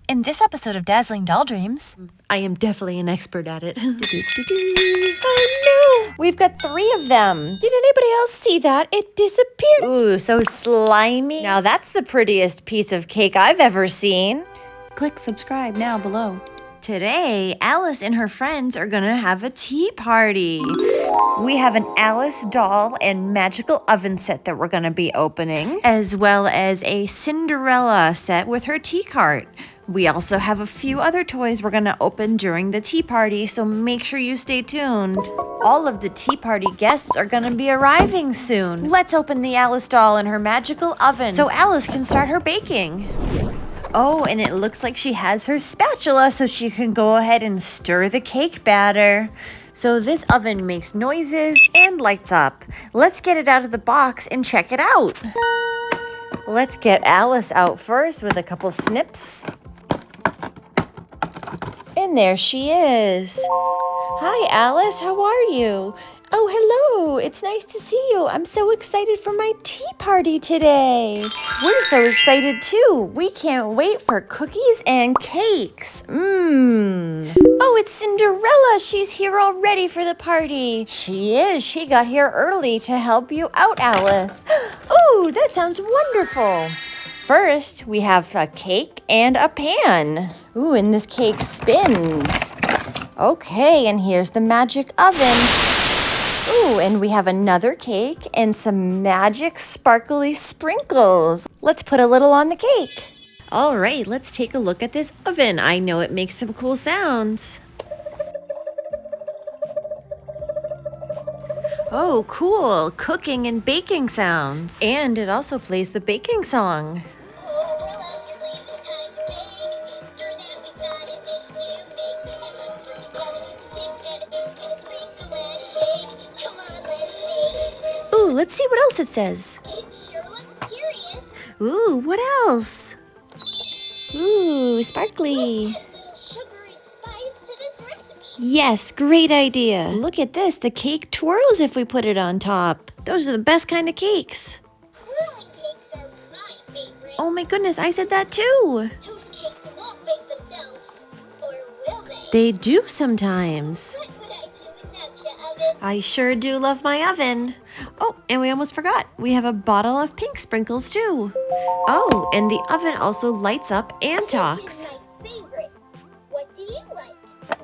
In this episode of Dazzling Doll Dreams, I am definitely an expert at it. oh no! We've got 3 of them. Did anybody else see that? It disappeared. Ooh, so slimy. Now that's the prettiest piece of cake I've ever seen. Click subscribe now below. Today, Alice and her friends are gonna have a tea party. We have an Alice doll and magical oven set that we're gonna be opening, as well as a Cinderella set with her tea cart. We also have a few other toys we're gonna open during the tea party, so make sure you stay tuned. All of the tea party guests are gonna be arriving soon. Let's open the Alice doll and her magical oven so Alice can start her baking. Oh, and it looks like she has her spatula so she can go ahead and stir the cake batter. So this oven makes noises and lights up. Let's get it out of the box and check it out. Let's get Alice out first with a couple snips. And there she is. Hi, Alice. How are you? Oh, hello. It's nice to see you. I'm so excited for my tea party today. We're so excited too. We can't wait for cookies and cakes. Oh, it's Cinderella. She's here already for the party. She is. She got here early to help you out, Alice. Oh, that sounds wonderful. First, we have a cake and a pan. Ooh, and this cake spins. Okay, and here's the magic oven. Ooh, and we have another cake and some magic sparkly sprinkles. Let's put a little on the cake. All right, let's take a look at this oven. I know it makes some cool sounds. Oh, cool. Cooking and baking sounds. And it also plays the baking song. Ooh, let's see what else it says. Ooh, what else? Ooh, sparkly. Yes, great idea. Look at this. The cake twirls if we put it on top. Those are the best kind of cakes. Oh my goodness, I said that too. They do sometimes. I sure do love my oven. Oh, and we almost forgot. We have a bottle of pink sprinkles too. Oh, and the oven also lights up and talks. What do you like? Let's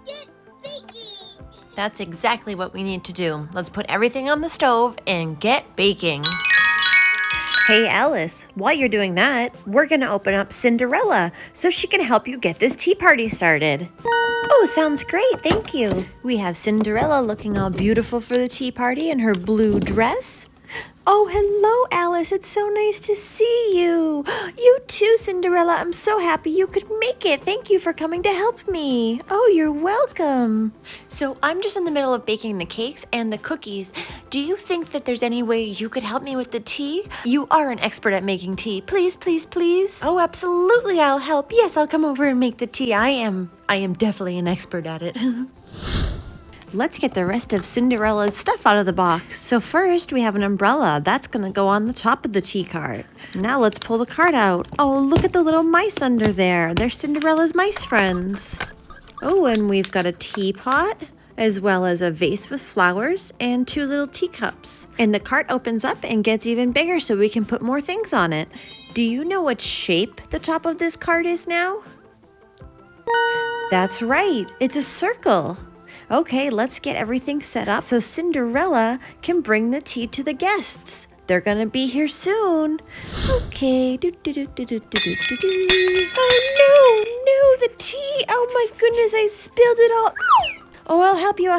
get baking. That's exactly what we need to do. Let's put everything on the stove and get baking. Hey Alice, while you're doing that, we're gonna open up Cinderella so she can help you get this tea party started. Oh, sounds great, thank you. We have Cinderella looking all beautiful for the tea party in her blue dress. Oh, hello, Alice. It's so nice to see you. You too, Cinderella. I'm so happy you could make it. Thank you for coming to help me. Oh, you're welcome. So I'm just in the middle of baking the cakes and the cookies. Do you think that there's any way you could help me with the tea? You are an expert at making tea. Please, please, please. Oh, absolutely. I'll help. Yes, I'll come over and make the tea. I am definitely an expert at it. Let's get the rest of Cinderella's stuff out of the box. So first, we have an umbrella. That's going to go on the top of the tea cart. Now let's pull the cart out. Oh, look at the little mice under there. They're Cinderella's mice friends. Oh, and we've got a teapot, as well as a vase with flowers and 2 little teacups. And the cart opens up and gets even bigger so we can put more things on it. Do you know what shape the top of this cart is now? That's right. It's a circle. Okay, let's get everything set up so Cinderella can bring the tea to the guests. They're gonna be here soon. Okay. Oh no, the tea. Oh my goodness, I spilled it all. Oh, I'll help you.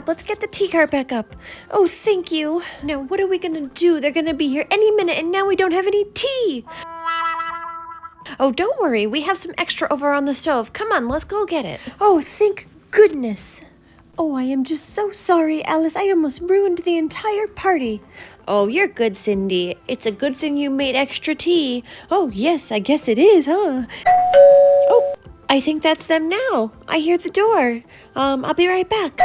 Let's get the tea cart back up. Oh, thank you. Now, what are we gonna do? They're gonna be here any minute and now we don't have any tea. Oh, don't worry. We have some extra over on the stove. Come on, let's go get it. Oh, thank goodness. Oh, I am just so sorry, Alice. I almost ruined the entire party. Oh, you're good, Cindy. It's a good thing you made extra tea. Oh, yes, I guess it is, huh? Oh, I I think that's them now. I hear the door. I'll be right back.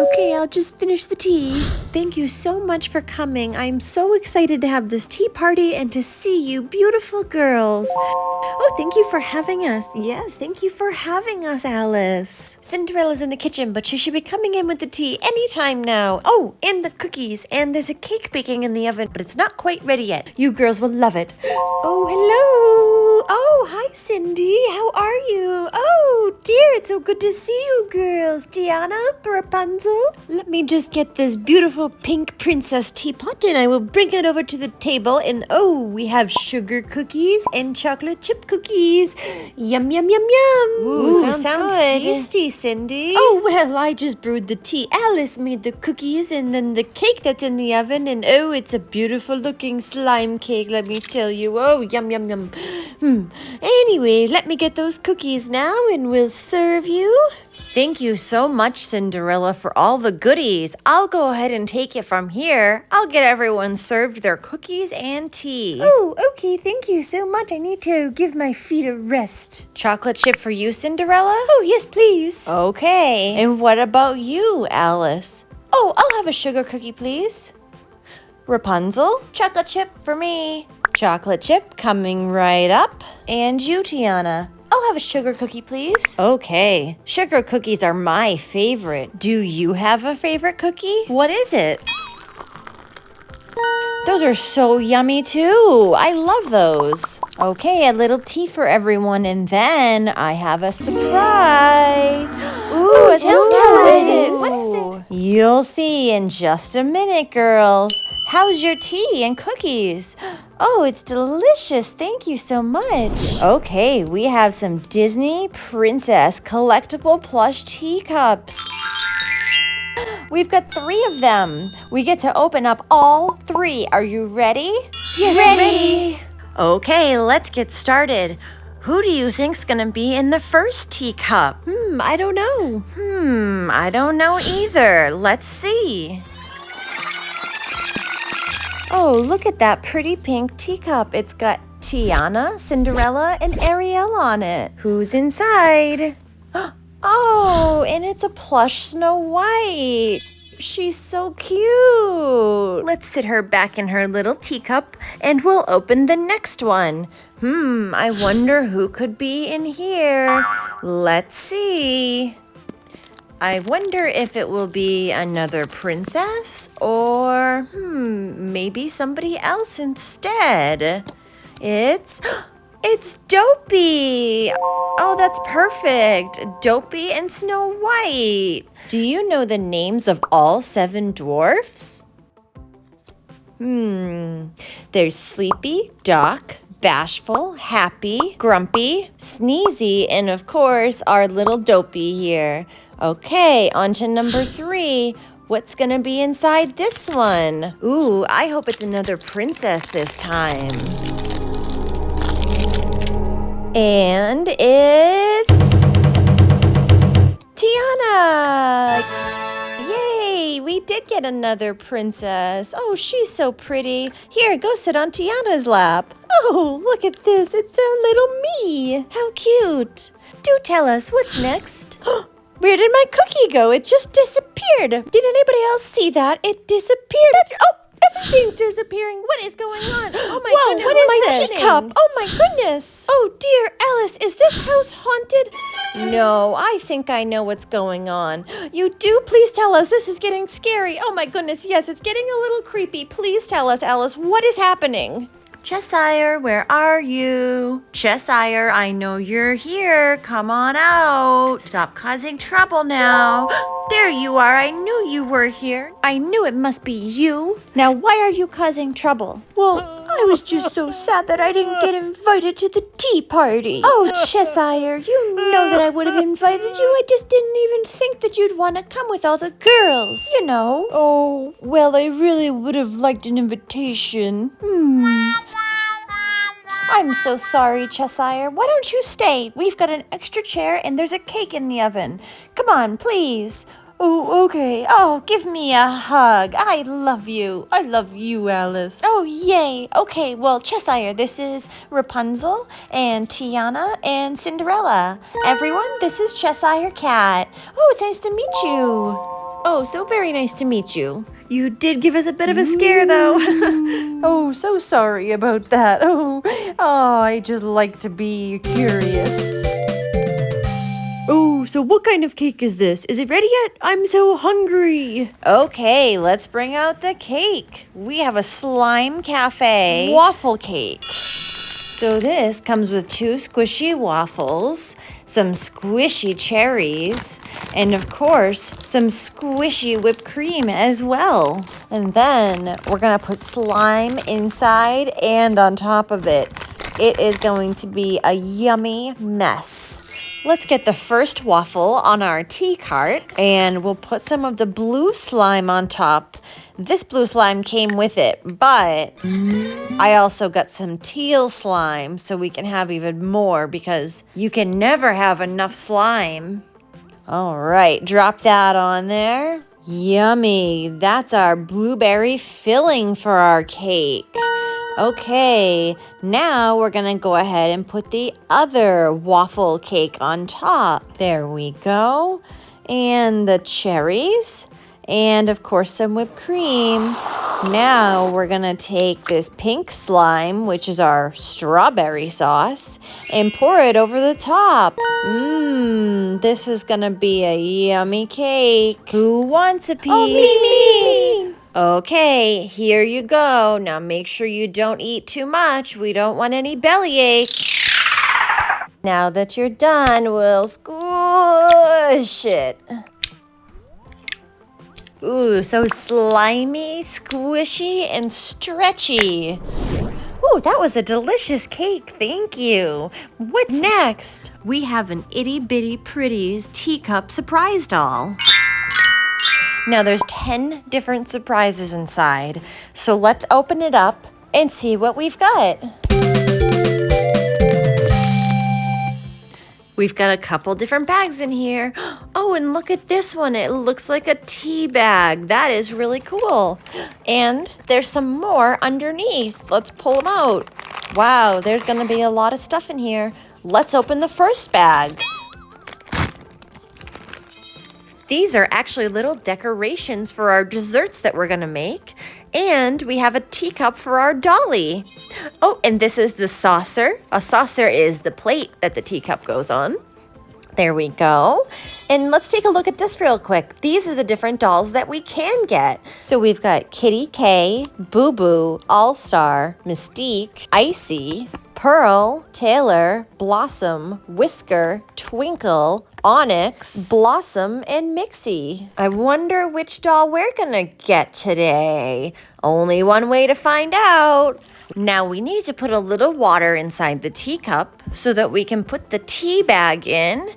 Okay, I'll just finish the tea. Thank you so much for coming. I'm so excited to have this tea party and to see you beautiful girls. Oh, thank you for having us. Yes, thank you for having us, Alice. Cinderella's in the kitchen, but she should be coming in with the tea anytime now. Oh, and the cookies. And there's a cake baking in the oven, but it's not quite ready yet. You girls will love it. Oh, hello. Oh, hi, Cindy. How are you? Oh, dear, it's so good to see you girls. Tiana, Rapunzel. Let me just get this beautiful pink princess teapot and I will bring it over to the table. And oh, we have sugar cookies and chocolate chip cookies. Yum, yum, yum, yum. Ooh, sounds tasty, Cindy. Oh, well, I just brewed the tea. Alice made the cookies and then the cake that's in the oven. And oh, it's a beautiful looking slime cake, let me tell you. Oh, yum, yum, yum. Anyway, let me get those cookies now and we'll serve you. Thank you so much, Cinderella, for all the goodies. I'll go ahead and take it from here. I'll get everyone served their cookies and tea. Oh, okay. Thank you so much. I need to give my feet a rest. Chocolate chip for you, Cinderella? Oh, yes, please. Okay. And what about you, Alice? Oh, I'll have a sugar cookie, please. Rapunzel, chocolate chip for me. Chocolate chip coming right up. And you, Tiana. I'll have a sugar cookie, please. Okay. Sugar cookies are my favorite. Do you have a favorite cookie? What is it? Those are so yummy too. I love those. Okay, a little tea for everyone, and then I have a surprise. Ooh, a surprise. What is it? You'll see in just a minute, girls. How's your tea and cookies? Oh, it's delicious. Thank you so much. Okay, we have some Disney Princess collectible plush teacups. We've got 3 of them. We get to open up all 3. Are you ready? Yes, ready. Okay, let's get started. Who do you think's gonna be in the first teacup? I don't know. I don't know either. Let's see. Oh, look at that pretty pink teacup. It's got Tiana, Cinderella, and Ariel on it. Who's inside? Oh, and it's a plush Snow White. She's so cute. Let's sit her back in her little teacup and we'll open the next one. I wonder who could be in here. Let's see. I wonder if it will be another princess or maybe somebody else instead. It's Dopey. Oh, that's perfect. Dopey and Snow White. Do you know the names of all 7 dwarfs? There's Sleepy, Doc, Bashful, Happy, Grumpy, Sneezy, and of course, our little Dopey here. Okay, on to number 3. What's gonna be inside this one? Ooh, I hope it's another princess this time. And it's Tiana! Yay, we did get another princess. Oh, she's so pretty. Here, go sit on Tiana's lap. Oh, look at this. It's a little me. How cute. Do tell us, what's next? Where did my cookie go? It just disappeared. Did anybody else see that? It disappeared. Everything's disappearing. What is going on? Oh my goodness. What is my teacup? Oh my goodness. Oh dear, Alice, is this house haunted? No, I think I know what's going on. You do? Please tell us. This is getting scary. Oh my goodness, yes, it's getting a little creepy. Please tell us, Alice, what is happening? Cheshire, where are you? Cheshire, I know you're here. Come on out. Stop causing trouble now. There you are. I knew you were here. I knew it must be you. Now, why are you causing trouble? Well, I was just so sad that I didn't get invited to the tea party. Oh, Cheshire, you know that I would have invited you. I just didn't even think that you'd want to come with all the girls, you know. Oh, well, I really would have liked an invitation. I'm so sorry, Cheshire. Why don't you stay? We've got an extra chair and there's a cake in the oven. Come on, please. Oh, okay. Oh, give me a hug. I love you. I love you, Alice. Oh, yay. Okay, well, Cheshire, this is Rapunzel and Tiana and Cinderella. Everyone, this is Cheshire Cat. Oh, it's nice to meet you. Oh, so very nice to meet you. You did give us a bit of a scare, though. Oh, so sorry about that. Oh, I just like to be curious. Oh, so what kind of cake is this? Is it ready yet? I'm so hungry. Okay, let's bring out the cake. We have a slime cafe waffle cake. So this comes with 2 squishy waffles, some squishy cherries, and of course, some squishy whipped cream as well. And then we're gonna put slime inside and on top of it. It is going to be a yummy mess. Let's get the first waffle on our tea cart, and we'll put some of the blue slime on top. This blue slime came with it, but I also got some teal slime so we can have even more because you can never have enough slime. All right, drop that on there. Yummy. That's our blueberry filling for our cake. Okay, now we're gonna go ahead and put the other waffle cake on top. There we go. And the cherries. And of course some whipped cream. Now we're gonna take this pink slime, which is our strawberry sauce, and pour it over the top. This is gonna be a yummy cake. Who wants a piece? Oh, me. Okay, here you go. Now make sure you don't eat too much. We don't want any bellyache. Now that you're done, we'll squish it. Ooh, so slimy, squishy, and stretchy. Ooh, that was a delicious cake. Thank you. What's next? We have an Itty Bitty Pretties Teacup surprise doll. Now there's 10 different surprises inside. So let's open it up and see what we've got. We've got a couple different bags in here. Oh, and look at this one. It looks like a tea bag. That is really cool. And there's some more underneath. Let's pull them out. Wow, there's gonna be a lot of stuff in here. Let's open the first bag. These are actually little decorations for our desserts that we're gonna make. And we have a teacup for our dolly. Oh, and this is the saucer. A saucer is the plate that the teacup goes on. There we go. And let's take a look at this real quick. These are the different dolls that we can get. So we've got Kitty K, Boo Boo, All-Star, Mystique, Icy, Pearl, Taylor, Blossom, Whisker, Twinkle, Onyx, Blossom, and Mixie. I wonder which doll we're gonna get today. Only one way to find out. Now we need to put a little water inside the teacup so that we can put the tea bag in.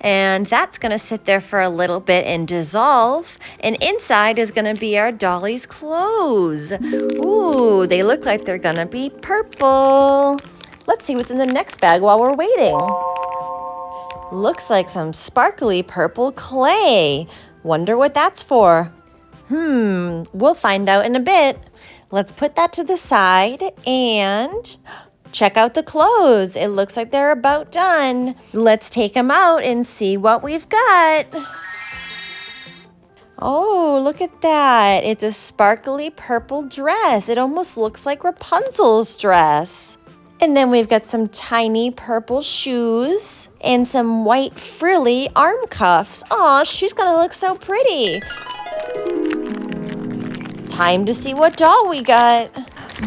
And that's gonna sit there for a little bit and dissolve. And inside is gonna be our dolly's clothes. Ooh, they look like they're gonna be purple. Let's see what's in the next bag while we're waiting. Looks like some sparkly purple clay. Wonder what that's for. We'll find out in a bit. Let's put that to the side and check out the clothes. It looks like they're about done. Let's take them out and see what we've got. Oh, look at that. It's a sparkly purple dress. It almost looks like Rapunzel's dress. And then we've got some tiny purple shoes and some white frilly arm cuffs. Aw, she's gonna look so pretty. Time to see what doll we got.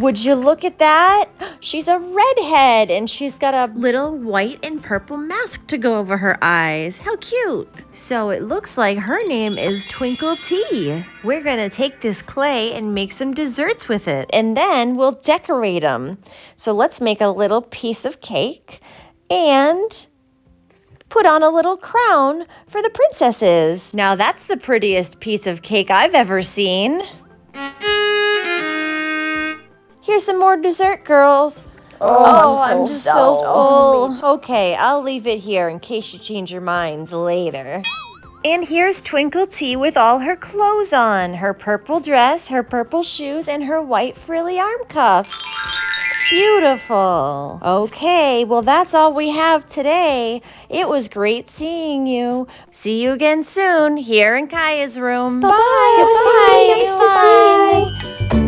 Would you look at that? She's a redhead and she's got a little white and purple mask to go over her eyes. How cute. So it looks like her name is Twinkle Tea. We're gonna take this clay and make some desserts with it, and then we'll decorate them. So let's make a little piece of cake and put on a little crown for the princesses. Now that's the prettiest piece of cake I've ever seen. Here's some more dessert, girls. Oh, I'm just so full. Okay, I'll leave it here in case you change your minds later. And here's Twinkle Tea with all her clothes on, her purple dress, her purple shoes, and her white frilly arm cuffs. Beautiful. Okay, well, that's all we have today. It was great seeing you. See you again soon here in Kaya's room. Bye. Bye. It was nice to see you. Bye.